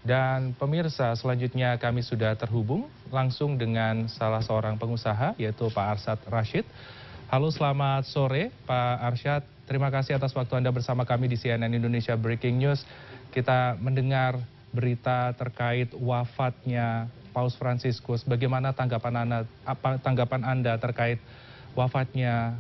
Dan pemirsa, selanjutnya kami sudah terhubung langsung dengan salah seorang pengusaha, yaitu Pak Arsyad Rashid. Halo, selamat sore Pak Arsyad. Terima kasih atas waktu Anda bersama kami di CNN Indonesia Breaking News. Kita mendengar berita terkait wafatnya Paus Fransiskus. Bagaimana tanggapan Anda terkait wafatnya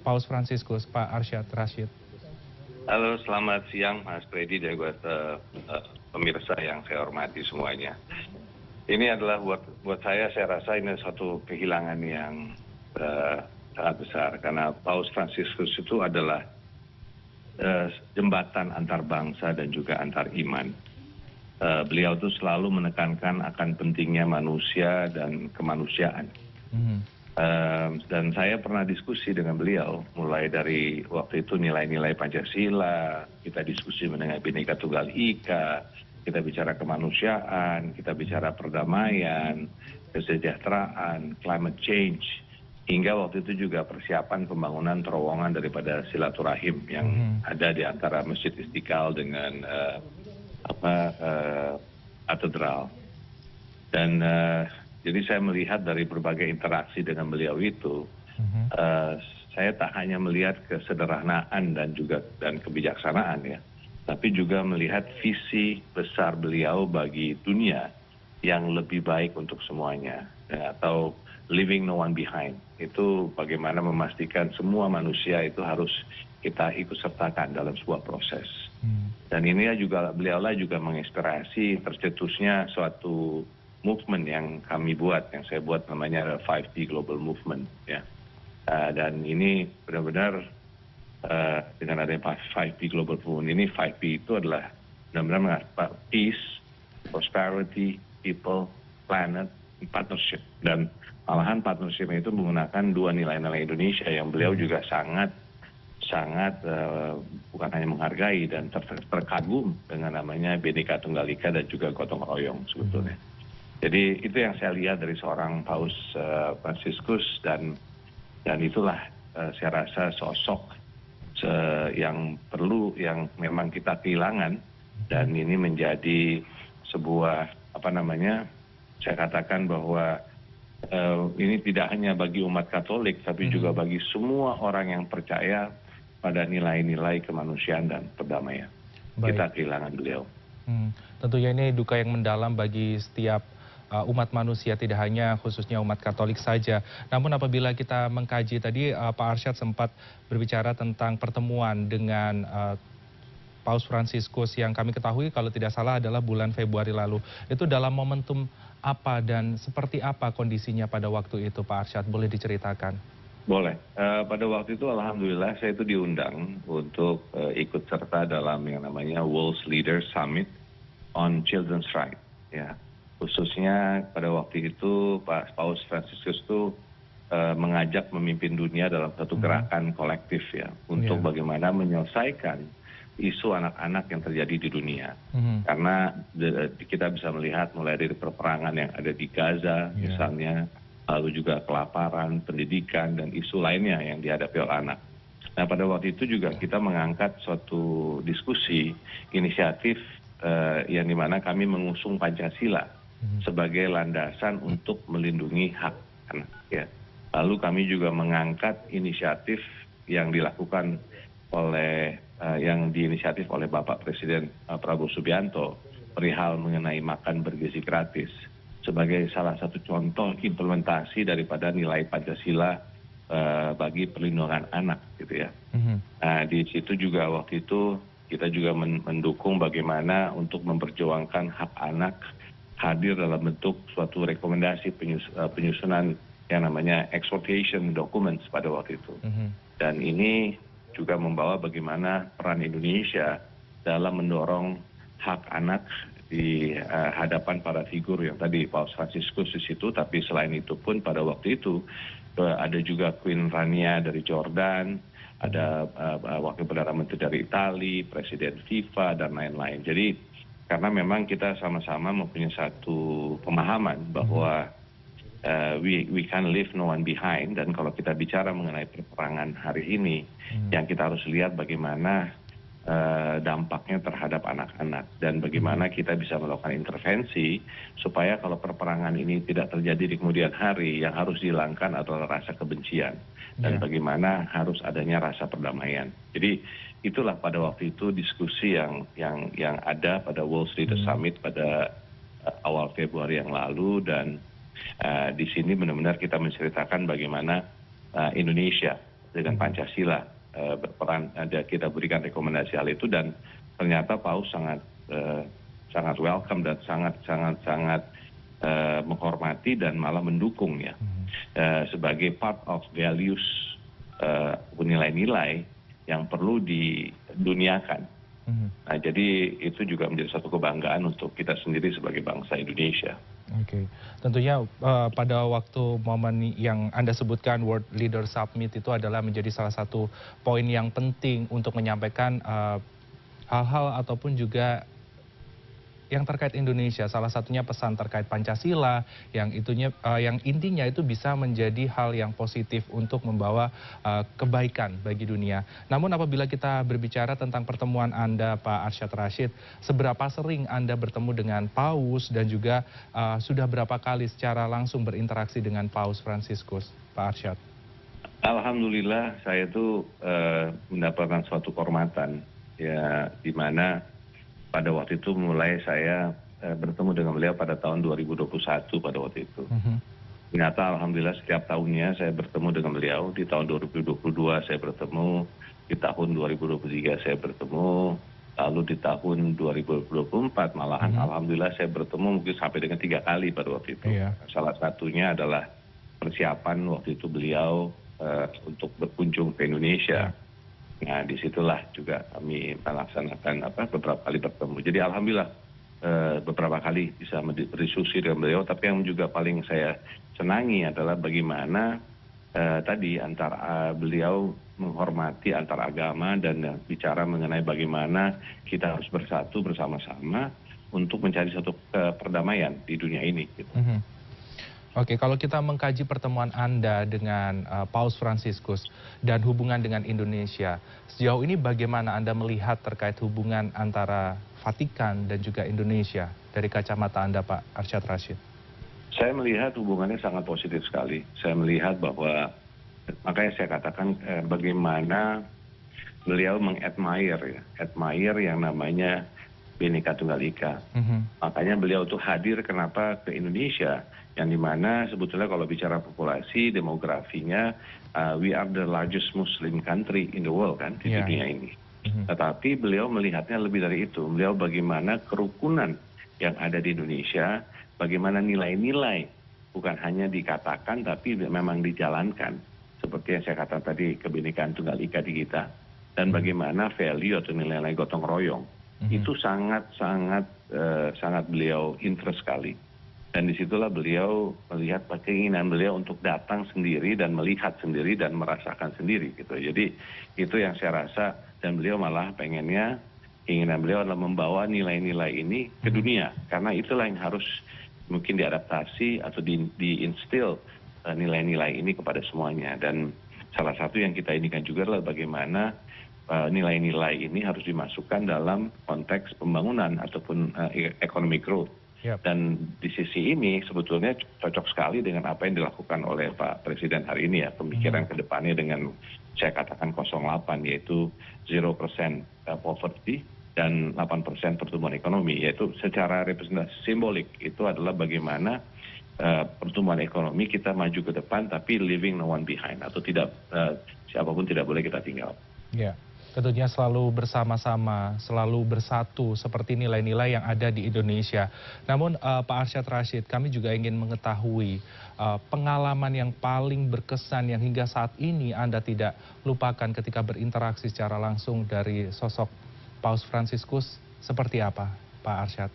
Paus Fransiskus, Pak Arsyad Rashid? Halo, selamat siang Mas Freddy dan pemirsa yang saya hormati semuanya. Ini adalah buat saya rasa ini satu kehilangan yang sangat besar karena Paus Fransiskus itu adalah jembatan antar bangsa dan juga antar iman. Beliau itu selalu menekankan akan pentingnya manusia dan kemanusiaan. Dan saya pernah diskusi dengan beliau mulai dari waktu itu nilai-nilai Pancasila, kita diskusi mengenai Bhinneka Tunggal Ika, kita bicara kemanusiaan, kita bicara perdamaian, kesejahteraan, climate change, hingga waktu itu juga persiapan pembangunan terowongan daripada silaturahim yang ada di antara Masjid Istiqlal dengan katedral. Dan jadi saya melihat dari berbagai interaksi dengan beliau itu, saya tak hanya melihat kesederhanaan dan kebijaksanaan ya, tapi juga melihat visi besar beliau bagi dunia yang lebih baik untuk semuanya, ya, atau leaving no one behind. Itu bagaimana memastikan semua manusia itu harus kita ikut sertakan dalam sebuah proses. Dan ini juga beliaulah juga menginspirasi tercetusnya suatu movement yang kami buat, yang saya buat namanya 5P Global Movement, ya. Dan ini benar-benar dengan adanya 5P Global Movement ini, 5P itu adalah benar-benar peace, prosperity, people, planet, partnership. Dan malahan partnership itu menggunakan dua nilai-nilai Indonesia yang beliau juga sangat bukan hanya menghargai dan terkagum dengan namanya Bhinneka Tunggal Ika dan juga gotong royong sebetulnya. Jadi itu yang saya lihat dari seorang Paus Fransiskus dan itulah saya rasa sosok yang memang kita kehilangan, dan ini menjadi sebuah saya katakan bahwa ini tidak hanya bagi umat Katolik tapi juga bagi semua orang yang percaya pada nilai-nilai kemanusiaan dan perdamaian. Baik. Kita kehilangan beliau. Tentunya ini duka yang mendalam bagi setiap umat manusia, tidak hanya khususnya umat Katolik saja. Namun apabila kita mengkaji tadi, Pak Arsyad sempat berbicara tentang pertemuan dengan Paus Fransiskus yang kami ketahui kalau tidak salah adalah bulan Februari lalu. Itu dalam momentum apa dan seperti apa kondisinya pada waktu itu, Pak Arsyad? Boleh diceritakan? Boleh. Pada waktu itu alhamdulillah saya itu diundang untuk ikut serta dalam yang namanya World Leaders Summit on Children's Rights. Ya. Khususnya pada waktu itu Pak Paus Fransiskus itu mengajak memimpin dunia dalam satu gerakan kolektif ya, untuk bagaimana menyelesaikan isu anak-anak yang terjadi di dunia. Karena kita bisa melihat mulai dari peperangan yang ada di Gaza misalnya, lalu juga kelaparan, pendidikan, dan isu lainnya yang dihadapi oleh anak. Nah pada waktu itu juga kita mengangkat suatu diskusi, inisiatif yang dimana kami mengusung Pancasila sebagai landasan untuk melindungi hak anak. Ya. Lalu kami juga mengangkat inisiatif yang dilakukan yang diinisiatif oleh Bapak Presiden Prabowo Subianto perihal mengenai makan bergizi gratis sebagai salah satu contoh implementasi daripada nilai Pancasila bagi perlindungan anak, gitu ya. Nah di situ juga waktu itu kita juga mendukung bagaimana untuk memperjuangkan hak anak hadir dalam bentuk suatu rekomendasi penyusunan yang namanya exhortation documents pada waktu itu. Dan ini juga membawa bagaimana peran Indonesia dalam mendorong hak anak di hadapan para figur yang tadi Paus Fransiskus di situ, tapi selain itu pun pada waktu itu ada juga Queen Rania dari Jordan, ada Wakil Perdana Menteri dari Italia, Presiden FIFA, dan lain-lain. Jadi karena memang kita sama-sama mempunyai satu pemahaman bahwa we can leave no one behind, dan kalau kita bicara mengenai peperangan hari ini, yang kita harus lihat bagaimana dampaknya terhadap anak-anak dan bagaimana kita bisa melakukan intervensi supaya kalau perperangan ini tidak terjadi di kemudian hari, yang harus dihilangkan adalah rasa kebencian dan bagaimana harus adanya rasa perdamaian. Jadi itulah pada waktu itu diskusi yang ada pada World Leaders Summit pada awal Februari yang lalu, dan di sini benar-benar kita menceritakan bagaimana Indonesia dengan Pancasila berperan, kita berikan rekomendasi hal itu, dan ternyata Paus sangat welcome dan sangat menghormati dan malah mendukung ya sebagai part of values, nilai-nilai yang perlu diduniakan. Nah, jadi itu juga menjadi satu kebanggaan untuk kita sendiri sebagai bangsa Indonesia. Oke, tentunya pada waktu momen yang Anda sebutkan World Leader Summit itu adalah menjadi salah satu poin yang penting untuk menyampaikan hal-hal ataupun juga yang terkait Indonesia, salah satunya pesan terkait Pancasila, yang intinya itu bisa menjadi hal yang positif untuk membawa kebaikan bagi dunia. Namun apabila kita berbicara tentang pertemuan Anda, Pak Arsyad Rashid, seberapa sering Anda bertemu dengan Paus dan juga sudah berapa kali secara langsung berinteraksi dengan Paus Fransiskus, Pak Arsyad? Alhamdulillah saya itu mendapatkan suatu kehormatan ya, di mana pada waktu itu mulai saya bertemu dengan beliau pada tahun 2021 pada waktu itu. Ternyata alhamdulillah setiap tahunnya saya bertemu dengan beliau. Di tahun 2022 saya bertemu, di tahun 2023 saya bertemu, lalu di tahun 2024 malahan alhamdulillah saya bertemu mungkin sampai dengan 3 kali pada waktu itu. Salah satunya adalah persiapan waktu itu beliau untuk berkunjung ke Indonesia. Nah, disitulah juga kami melaksanakan beberapa kali bertemu. Jadi alhamdulillah beberapa kali bisa berdiskusi dengan beliau. Tapi yang juga paling saya senangi adalah bagaimana tadi antara beliau menghormati antar agama dan bicara mengenai bagaimana kita harus bersatu bersama-sama untuk mencari satu perdamaian di dunia ini. Gitu. Oke, kalau kita mengkaji pertemuan Anda dengan Paus Fransiskus dan hubungan dengan Indonesia, sejauh ini bagaimana Anda melihat terkait hubungan antara Vatikan dan juga Indonesia dari kacamata Anda, Pak Arsyad Rashid? Saya melihat hubungannya sangat positif sekali. Saya melihat bahwa, makanya saya katakan bagaimana beliau mengadmire yang namanya Bhinneka Tunggal Ika. Makanya beliau tuh hadir kenapa ke Indonesia, yang dimana sebetulnya kalau bicara populasi demografinya we are the largest Muslim country in the world kan di dunia ini. Tetapi beliau melihatnya lebih dari itu. Beliau bagaimana kerukunan yang ada di Indonesia, bagaimana nilai-nilai bukan hanya dikatakan tapi memang dijalankan. Seperti yang saya katakan tadi, kebinekaan tunggal ika di kita, dan bagaimana value atau nilai-nilai gotong royong itu sangat beliau interest sekali. Dan disitulah beliau melihat keinginan beliau untuk datang sendiri dan melihat sendiri dan merasakan sendiri gitu. Jadi itu yang saya rasa, dan beliau malah pengennya, keinginan beliau adalah membawa nilai-nilai ini ke dunia. Karena itulah yang harus mungkin diadaptasi atau diinstil nilai-nilai ini kepada semuanya. Dan salah satu yang kita inikan juga adalah bagaimana nilai-nilai ini harus dimasukkan dalam konteks pembangunan ataupun economic growth. Dan di sisi ini sebetulnya cocok sekali dengan apa yang dilakukan oleh Pak Presiden hari ini ya, pemikiran ke depannya dengan saya katakan 08, yaitu 0% poverty dan 8% pertumbuhan ekonomi, yaitu secara representasi simbolik itu adalah bagaimana pertumbuhan ekonomi kita maju ke depan tapi leaving no one behind, atau tidak siapapun tidak boleh kita tinggal. Ya. Tentunya selalu bersama-sama, selalu bersatu seperti nilai-nilai yang ada di Indonesia. Namun Pak Arsyad Rashid, kami juga ingin mengetahui pengalaman yang paling berkesan yang hingga saat ini Anda tidak lupakan ketika berinteraksi secara langsung dari sosok Paus Fransiskus seperti apa, Pak Arsyad?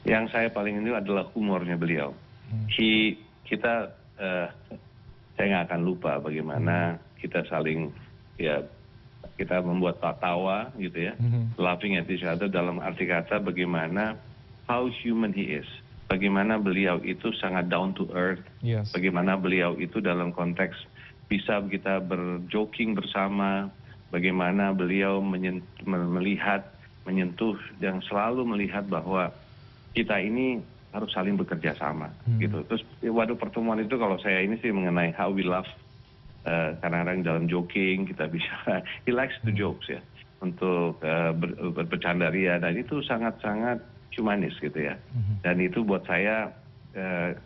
Yang saya paling ini adalah humornya beliau. Saya nggak akan lupa bagaimana kita saling kita membuat tawa gitu ya, laughing at each other, dalam arti kata bagaimana how human he is, bagaimana beliau itu sangat down to earth, bagaimana beliau itu dalam konteks bisa kita berjoking bersama, bagaimana beliau melihat, menyentuh, dan selalu melihat bahwa kita ini harus saling bekerja sama gitu. Terus waktu pertemuan itu kalau saya ini sih mengenai how we love, kadang-kadang dalam joking kita bisa, he likes to jokes ya, untuk bercanda ria, dan itu sangat-sangat humanis gitu ya. Dan itu buat saya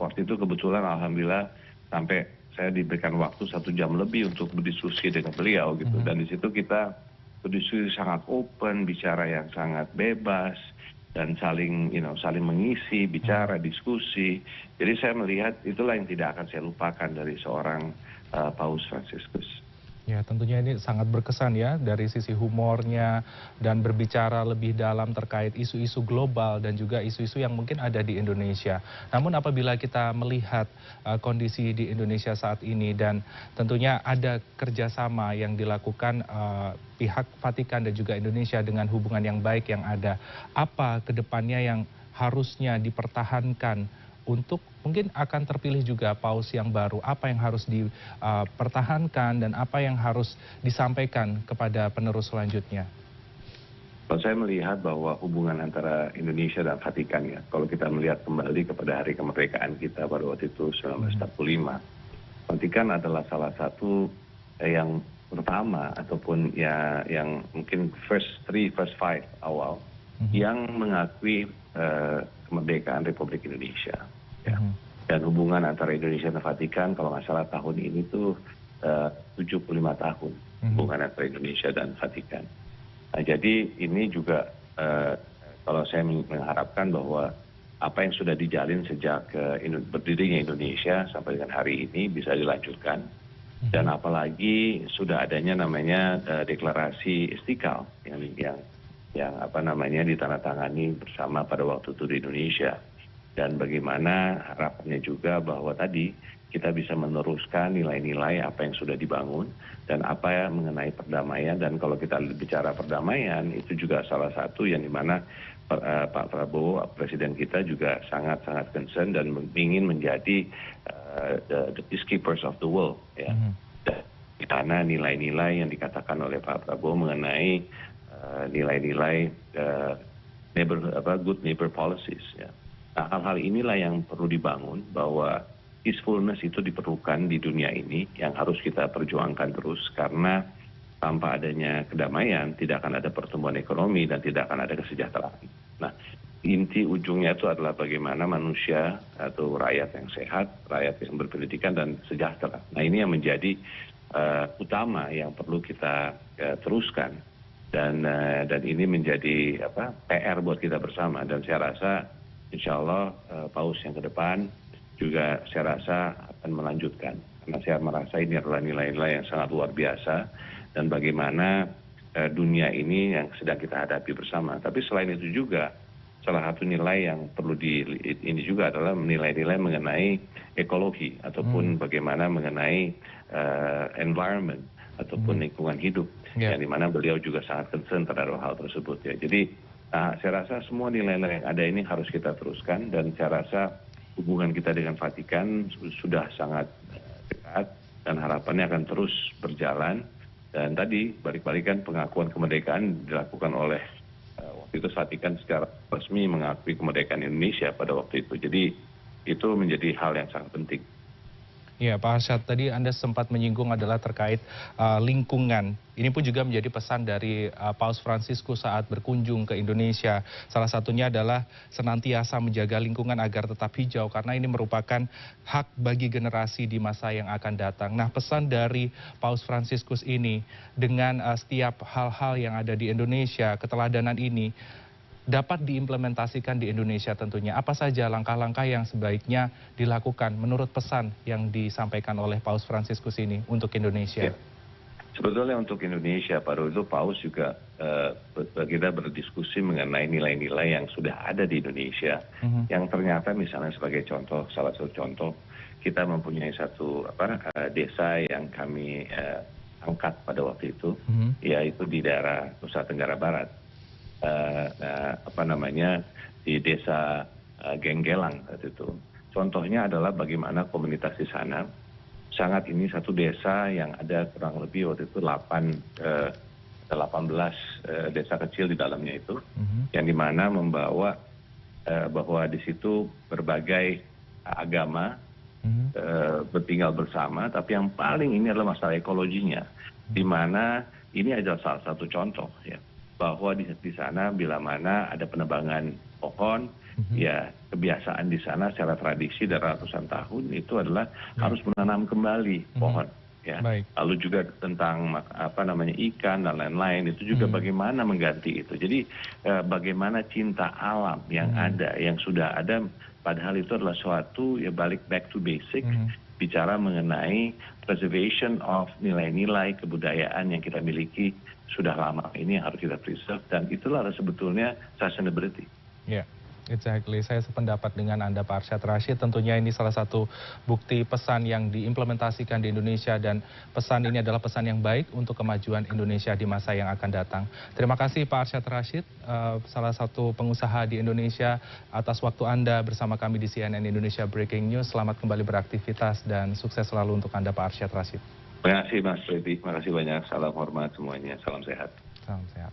waktu itu kebetulan alhamdulillah sampai saya diberikan waktu 1 jam lebih untuk berdiskusi dengan beliau gitu. Dan di situ kita berdiskusi sangat open, bicara yang sangat bebas, dan saling mengisi, bicara, diskusi. Jadi saya melihat itulah yang tidak akan saya lupakan dari seorang Paus Fransiskus. Ya, tentunya ini sangat berkesan ya dari sisi humornya dan berbicara lebih dalam terkait isu-isu global dan juga isu-isu yang mungkin ada di Indonesia. Namun apabila kita melihat kondisi di Indonesia saat ini dan tentunya ada kerjasama yang dilakukan pihak Vatikan dan juga Indonesia dengan hubungan yang baik yang ada, apa kedepannya yang harusnya dipertahankan untuk mungkin akan terpilih juga paus yang baru, apa yang harus dipertahankan dan apa yang harus disampaikan kepada penerus selanjutnya? Kalau saya melihat bahwa hubungan antara Indonesia dan Vatikan ya, kalau kita melihat kembali kepada hari kemerdekaan kita pada waktu itu 1945, Vatikan adalah salah satu yang pertama ataupun ya yang mungkin first 5 awal yang mengakui kemerdekaan Republik Indonesia. Ya. Dan hubungan antara Indonesia dan Vatikan kalau nggak salah tahun ini tuh 75 tahun hubungan antara Indonesia dan Vatikan. Nah, jadi ini juga kalau saya mengharapkan bahwa apa yang sudah dijalin sejak berdirinya Indonesia sampai dengan hari ini bisa dilanjutkan. Dan apalagi sudah adanya namanya deklarasi Istiqlal yang apa namanya ditandatangani bersama pada waktu itu di Indonesia. Dan bagaimana harapannya juga bahwa tadi kita bisa meneruskan nilai-nilai apa yang sudah dibangun dan apa yang mengenai perdamaian. Dan kalau kita bicara perdamaian itu juga salah satu yang dimana Pak Prabowo, Presiden kita juga sangat-sangat concern dan ingin menjadi the peacekeepers of the world. Ya. Di sana nilai-nilai yang dikatakan oleh Pak Prabowo mengenai nilai-nilai good neighbor policies. Ya. Nah, hal-hal inilah yang perlu dibangun, bahwa peacefulness itu diperlukan di dunia ini yang harus kita perjuangkan terus, karena tanpa adanya kedamaian tidak akan ada pertumbuhan ekonomi dan tidak akan ada kesejahteraan. Nah, inti ujungnya itu adalah bagaimana manusia atau rakyat yang sehat, rakyat yang berpendidikan dan sejahtera. Nah, ini yang menjadi utama yang perlu kita teruskan, dan ini menjadi PR buat kita bersama. Dan saya rasa insya Allah paus yang ke depan juga saya rasa akan melanjutkan, karena saya merasa ini adalah nilai-nilai yang sangat luar biasa dan bagaimana dunia ini yang sedang kita hadapi bersama. Tapi selain itu juga salah satu nilai yang perlu ini juga adalah nilai-nilai mengenai ekologi ataupun bagaimana mengenai environment ataupun lingkungan hidup, yang dimana beliau juga sangat concern terhadap hal tersebut ya. Jadi saya rasa semua nilai-nilai yang ada ini harus kita teruskan, dan saya rasa hubungan kita dengan Vatikan sudah sangat dekat dan harapannya akan terus berjalan. Dan tadi balik-balikan pengakuan kemerdekaan dilakukan oleh waktu itu Vatikan secara resmi mengakui kemerdekaan Indonesia pada waktu itu. Jadi itu menjadi hal yang sangat penting. Ya, Pak Arsyad, tadi Anda sempat menyinggung adalah terkait lingkungan. Ini pun juga menjadi pesan dari Paus Fransiskus saat berkunjung ke Indonesia. Salah satunya adalah senantiasa menjaga lingkungan agar tetap hijau, karena ini merupakan hak bagi generasi di masa yang akan datang. Nah, pesan dari Paus Fransiskus ini dengan setiap hal-hal yang ada di Indonesia, keteladanan ini, dapat diimplementasikan di Indonesia tentunya. Apa saja langkah-langkah yang sebaiknya dilakukan menurut pesan yang disampaikan oleh Paus Fransiskus ini untuk Indonesia? Ya. Sebetulnya untuk Indonesia, pada itu Paus juga kita berdiskusi mengenai nilai-nilai yang sudah ada di Indonesia, yang ternyata misalnya sebagai contoh, salah satu contoh, kita mempunyai satu desa yang kami angkat pada waktu itu, yaitu di daerah Nusa Tenggara Barat. Di desa Genggelang itu. Contohnya adalah bagaimana komunitas di sana sangat ini satu desa yang ada kurang lebih waktu itu 8 desa kecil di dalamnya itu, yang dimana membawa bahwa di situ berbagai agama bertinggal bersama, tapi yang paling ini adalah masalah ekologinya, di mana ini adalah salah satu contoh ya, bahwa di sana bila mana ada penebangan pohon, ya kebiasaan di sana secara tradisi dari ratusan tahun itu adalah harus menanam kembali pohon. Ya. Lalu juga tentang ikan dan lain-lain, itu juga bagaimana mengganti itu. Jadi bagaimana cinta alam yang ada, yang sudah ada, padahal itu adalah suatu ya balik back to basic, bicara mengenai preservation of nilai-nilai kebudayaan yang kita miliki sudah lama ini yang harus kita preserve, dan itulah sebetulnya sustainability. Ya. Exactly, saya sependapat dengan Anda Pak Arsyad Rashid. Tentunya ini salah satu bukti pesan yang diimplementasikan di Indonesia, dan pesan ini adalah pesan yang baik untuk kemajuan Indonesia di masa yang akan datang. Terima kasih Pak Arsyad Rashid, salah satu pengusaha di Indonesia, atas waktu Anda bersama kami di CNN Indonesia Breaking News. Selamat kembali beraktivitas dan sukses selalu untuk Anda Pak Arsyad Rashid. Terima kasih Mas Freddy, terima kasih banyak. Salam hormat semuanya, salam sehat. Salam sehat.